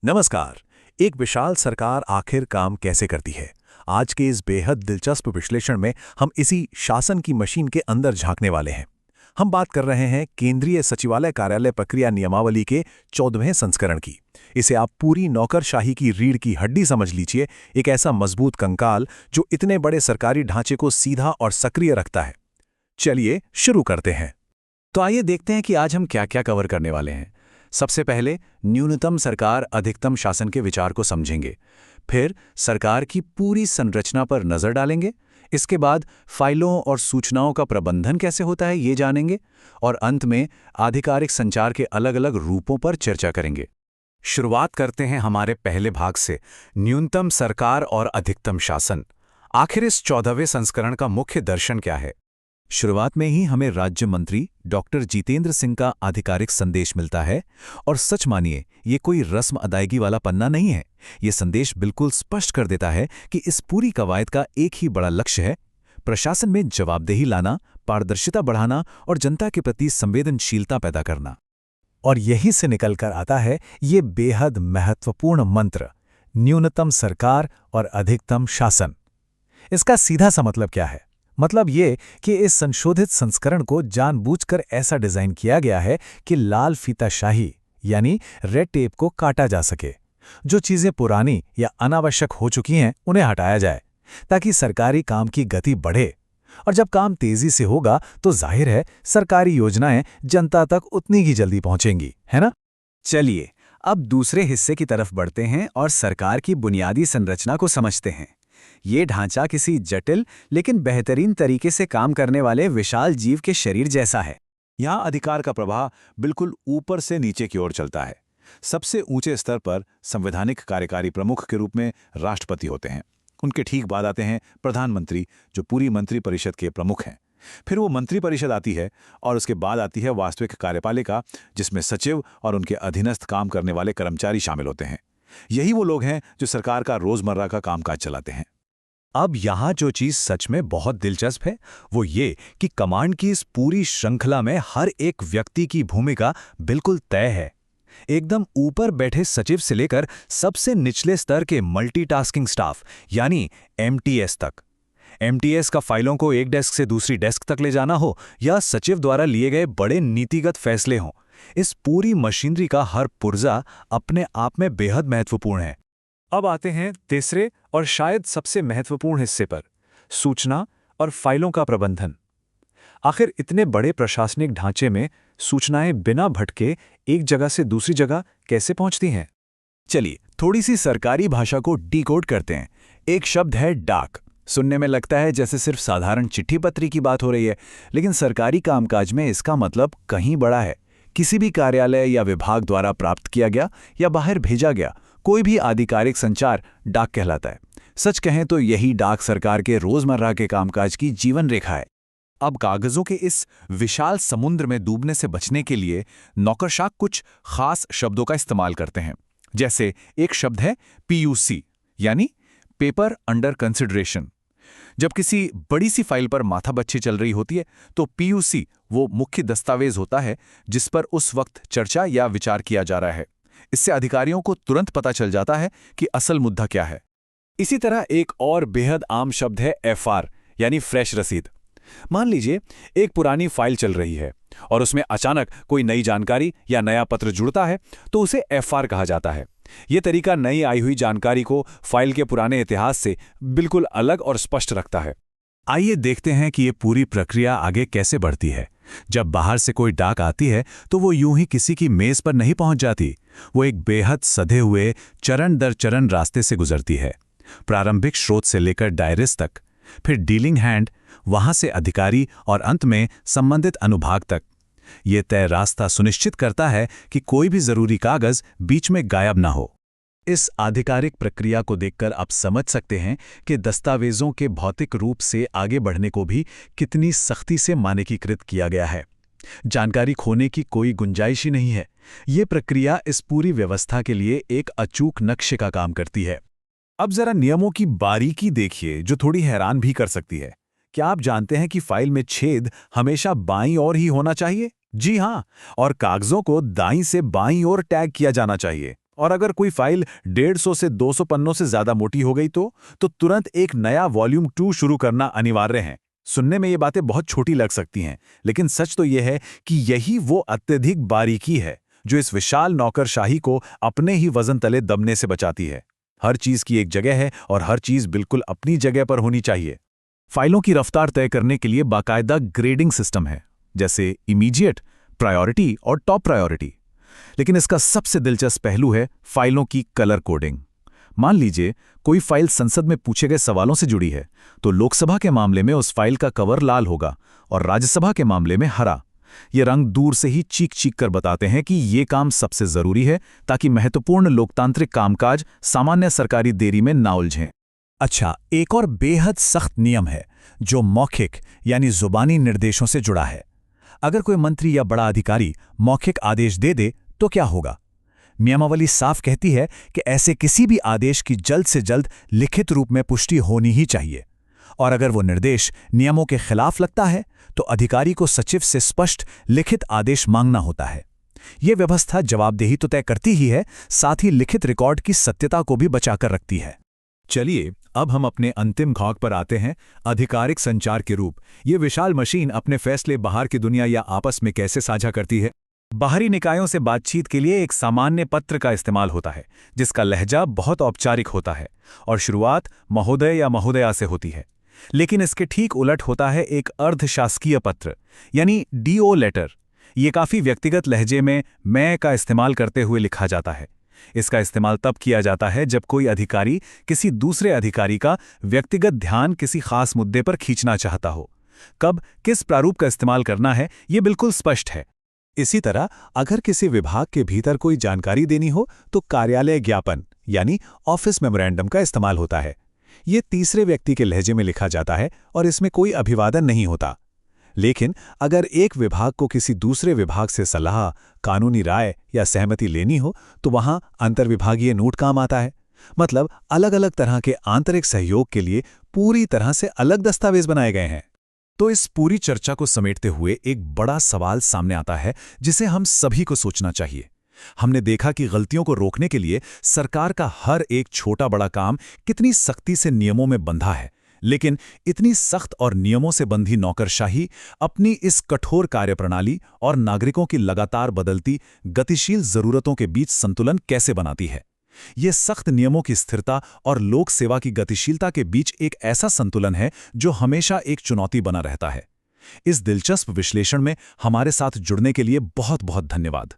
नमस्कार। एक विशाल सरकार आखिर काम कैसे करती है? आज के इस बेहद दिलचस्प विश्लेषण में हम इसी शासन की मशीन के अंदर झांकने वाले हैं। हम बात कर रहे हैं केंद्रीय सचिवालय कार्यालय प्रक्रिया नियमावली के 14वें संस्करण की। इसे आप पूरी नौकरशाही की रीढ़ की हड्डी समझ लीजिए, एक ऐसा मजबूत कंकाल जो इतने बड़े सरकारी ढांचे को सीधा और सक्रिय रखता है। चलिए शुरू करते हैं। तो आइए देखते हैं कि आज हम क्या क्या कवर करने वाले हैं। सबसे पहले न्यूनतम सरकार अधिकतम शासन के विचार को समझेंगे। फिर सरकार की पूरी संरचना पर नजर डालेंगे। इसके बाद फाइलों और सूचनाओं का प्रबंधन कैसे होता है ये जानेंगे। और अंत में आधिकारिक संचार के अलग-अलग रूपों पर चर्चा करेंगे। शुरुआत करते हैं हमारे पहले भाग से, न्यूनतम सरकार और अधिकतम शासन। आखिर इस 14वें संस्करण का मुख्य दर्शन क्या है? शुरुआत में ही हमें राज्य मंत्री डॉक्टर जितेंद्र सिंह का आधिकारिक संदेश मिलता है। और सच मानिए, ये कोई रस्म अदायगी वाला पन्ना नहीं है। ये संदेश बिल्कुल स्पष्ट कर देता है कि इस पूरी कवायद का एक ही बड़ा लक्ष्य है: प्रशासन में जवाबदेही लाना, पारदर्शिता बढ़ाना और जनता के प्रति संवेदनशीलता पैदा करना। और यहीं से निकलकर आता है ये बेहद महत्वपूर्ण मंत्र, न्यूनतम सरकार और अधिकतम शासन। इसका सीधा सा मतलब क्या है? मतलब ये कि इस संशोधित संस्करण को जानबूझकर ऐसा डिजाइन किया गया है कि लाल फीताशाही यानी रेड टेप को काटा जा सके। जो चीजें पुरानी या अनावश्यक हो चुकी हैं उन्हें हटाया जाए, ताकि सरकारी काम की गति बढ़े। और जब काम तेजी से होगा तो जाहिर है सरकारी योजनाएं जनता तक उतनी ही जल्दी पहुंचेंगी, है ना? चलिए अब दूसरे हिस्से की तरफ बढ़ते हैं और सरकार की बुनियादी संरचना को समझते हैं। ये ढांचा किसी जटिल लेकिन बेहतरीन तरीके से काम करने वाले विशाल जीव के शरीर जैसा है। यहाँ अधिकार का प्रवाह बिल्कुल ऊपर से नीचे की ओर चलता है। सबसे ऊंचे स्तर पर संवैधानिक कार्यकारी प्रमुख के रूप में राष्ट्रपति होते हैं। उनके ठीक बाद आते हैं प्रधानमंत्री, जो पूरी मंत्रिपरिषद के प्रमुख हैं। फिर वो मंत्रिपरिषद आती है और उसके बाद आती है वास्तविक कार्यपालिका, जिसमें सचिव और उनके अधीनस्थ काम करने वाले कर्मचारी शामिल होते हैं। यही वो लोग हैं जो सरकार का रोजमर्रा का कामकाज चलाते हैं। अब यहाँ जो चीज सच में बहुत दिलचस्प है वो ये कि कमांड की इस पूरी श्रृंखला में हर एक व्यक्ति की भूमिका बिल्कुल तय है। एकदम ऊपर बैठे सचिव से लेकर सबसे निचले स्तर के मल्टीटास्किंग स्टाफ यानी एमटीएस तक। एमटीएस का फाइलों को एक डेस्क से दूसरी डेस्क तक ले जाना हो या सचिव द्वारा लिए गए बड़े नीतिगत फैसले हों, इस पूरी मशीनरी का हर पुर्जा अपने आप में बेहद महत्वपूर्ण है। अब आते हैं तीसरे और शायद सबसे महत्वपूर्ण हिस्से पर, सूचना और फाइलों का प्रबंधन। आखिर इतने बड़े प्रशासनिक ढांचे में सूचनाएं बिना भटके एक जगह से दूसरी जगह कैसे पहुंचती हैं? चलिए थोड़ी सी सरकारी भाषा को डिकोड करते हैं। एक शब्द है डाक। सुनने में लगता है जैसे सिर्फ साधारण चिट्ठी पत्री की बात हो रही है, लेकिन सरकारी कामकाज में इसका मतलब कहीं बड़ा है। किसी भी कार्यालय या विभाग द्वारा प्राप्त किया गया या बाहर भेजा गया कोई भी आधिकारिक संचार डाक कहलाता है। सच कहें तो यही डाक सरकार के रोजमर्रा के कामकाज की जीवन रेखा है। अब कागजों के इस विशाल समुद्र में डूबने से बचने के लिए नौकरशाह कुछ खास शब्दों का इस्तेमाल करते हैं। जैसे एक शब्द है पीयूसी यानी पेपर अंडर कंसिडरेशन। जब किसी बड़ी सी फाइल पर माथापच्ची चल रही होती है तो पीयूसी वो मुख्य दस्तावेज होता है जिस पर उस वक्त चर्चा या विचार किया जा रहा है। इससे अधिकारियों को तुरंत पता चल जाता है कि असल मुद्दा क्या है। इसी तरह एक और बेहद आम शब्द है एफआर यानी फ्रेश रसीद। मान लीजिए एक पुरानी फाइल चल रही है और उसमें अचानक कोई नई जानकारी या नया पत्र जुड़ता है तो उसे एफआर कहा जाता है। यह तरीका नई आई हुई जानकारी को फाइल के पुराने इतिहास से बिल्कुल अलग और स्पष्ट रखता है। आइए देखते हैं कि ये पूरी प्रक्रिया आगे कैसे बढ़ती है। जब बाहर से कोई डाक आती है तो वो यूं ही किसी की मेज पर नहीं पहुंच जाती। वो एक बेहद सधे हुए चरण दर चरण रास्ते से गुजरती है। प्रारंभिक स्रोत से लेकर डायरिस्ट तक, फिर डीलिंग हैंड, वहां से अधिकारी और अंत में संबंधित अनुभाग तक। ये तय रास्ता सुनिश्चित करता है कि कोई भी जरूरी कागज बीच में गायब ना हो। इस आधिकारिक प्रक्रिया को देखकर आप समझ सकते हैं कि दस्तावेजों के भौतिक रूप से आगे बढ़ने को भी कितनी सख्ती से मानकीकृत किया गया है। जानकारी खोने की कोई गुंजाइश ही नहीं है। ये प्रक्रिया इस पूरी व्यवस्था के लिए एक अचूक नक्शे का काम करती है। अब जरा नियमों की बारीकी देखिए जो थोड़ी हैरान भी कर सकती है। क्या आप जानते हैं कि फाइल में छेद हमेशा बाईं ओर ही होना चाहिए? जी हां, और कागजों को दाईं से बाईं ओर टैग किया जाना चाहिए। और अगर कोई फाइल 150 से 200 पन्नों से ज्यादा मोटी हो गई तो तुरंत एक नया वॉल्यूम 2 शुरू करना अनिवार्य है। सुनने में ये बातें बहुत छोटी लग सकती हैं, लेकिन सच तो यह है कि यही वो अत्यधिक बारीकी है जो इस विशाल नौकरशाही को अपने ही वजन तले दबने से बचाती है। हर चीज की एक जगह है और हर चीज बिल्कुल अपनी जगह पर होनी चाहिए। फाइलों की रफ्तार तय करने के लिए बाकायदा ग्रेडिंग सिस्टम है, जैसे इमीडिएट, प्रायोरिटी और टॉप प्रायोरिटी। लेकिन इसका सबसे दिलचस्प पहलू है फाइलों की कलर कोडिंग। मान लीजिए कोई फाइल संसद में पूछे गए सवालों से जुड़ी है, तो लोकसभा के मामले में उस फाइल का कवर लाल होगा और राज्यसभा के मामले में हरा। ये रंग दूर से ही चीख चीख कर बताते हैं कि ये काम सबसे जरूरी है, ताकि महत्वपूर्ण लोकतांत्रिक कामकाज सामान्य सरकारी देरी में ना उलझें। अच्छा, एक और बेहद सख्त नियम है जो मौखिक यानी जुबानी निर्देशों से जुड़ा है। अगर कोई मंत्री या बड़ा अधिकारी मौखिक आदेश दे दे तो क्या होगा? नियमावली साफ कहती है कि ऐसे किसी भी आदेश की जल्द से जल्द लिखित रूप में पुष्टि होनी ही चाहिए, और अगर वो निर्देश नियमों के खिलाफ लगता है तो अधिकारी को सचिव से स्पष्ट लिखित आदेश मांगना होता है। ये व्यवस्था जवाबदेही तो तय करती ही है, साथ ही लिखित रिकॉर्ड की सत्यता को भी बचाकर रखती है। चलिए अब हम अपने अंतिम घाव पर आते हैं, आधिकारिक संचार के रूप। ये विशाल मशीन अपने फैसले बाहर की दुनिया या आपस में कैसे साझा करती है? बाहरी निकायों से बातचीत के लिए एक सामान्य पत्र का इस्तेमाल होता है, जिसका लहजा बहुत औपचारिक होता है और शुरुआत महोदय या महोदया से होती है। लेकिन इसके ठीक उलट होता है एक अर्धशासकीय पत्र, यानी डीओ लेटर। ये काफी व्यक्तिगत लहजे में मैं का इस्तेमाल करते हुए लिखा जाता है। इसका इस्तेमाल तब किया जाता है जब कोई अधिकारी किसी दूसरे अधिकारी का व्यक्तिगत ध्यान किसी खास मुद्दे पर खींचना चाहता हो। कब किस प्रारूप का इस्तेमाल करना है, ये बिल्कुल स्पष्ट है। इसी तरह अगर किसी विभाग के भीतर कोई जानकारी देनी हो तो कार्यालय ज्ञापन यानी ऑफिस मेमोरेंडम का इस्तेमाल होता है। ये तीसरे व्यक्ति के लहजे में लिखा जाता है और इसमें कोई अभिवादन नहीं होता। लेकिन अगर एक विभाग को किसी दूसरे विभाग से सलाह, कानूनी राय या सहमति लेनी हो तो वहां अंतर्विभागीय नोट काम आता है। मतलब अलग अलग तरह के आंतरिक सहयोग के लिए पूरी तरह से अलग दस्तावेज बनाए गए हैं। तो इस पूरी चर्चा को समेटते हुए एक बड़ा सवाल सामने आता है जिसे हम सभी को सोचना चाहिए। हमने देखा कि गलतियों को रोकने के लिए सरकार का हर एक छोटा बड़ा काम कितनी सख्ती से नियमों में बंधा है, लेकिन इतनी सख्त और नियमों से बंधी नौकरशाही अपनी इस कठोर कार्यप्रणाली और नागरिकों की लगातार बदलती गतिशील जरूरतों के बीच संतुलन कैसे बनाती है। ये सख्त नियमों की स्थिरता और लोक सेवा की गतिशीलता के बीच एक ऐसा संतुलन है जो हमेशा एक चुनौती बना रहता है। इस दिलचस्प विश्लेषण में हमारे साथ जुड़ने के लिए बहुत बहुत धन्यवाद।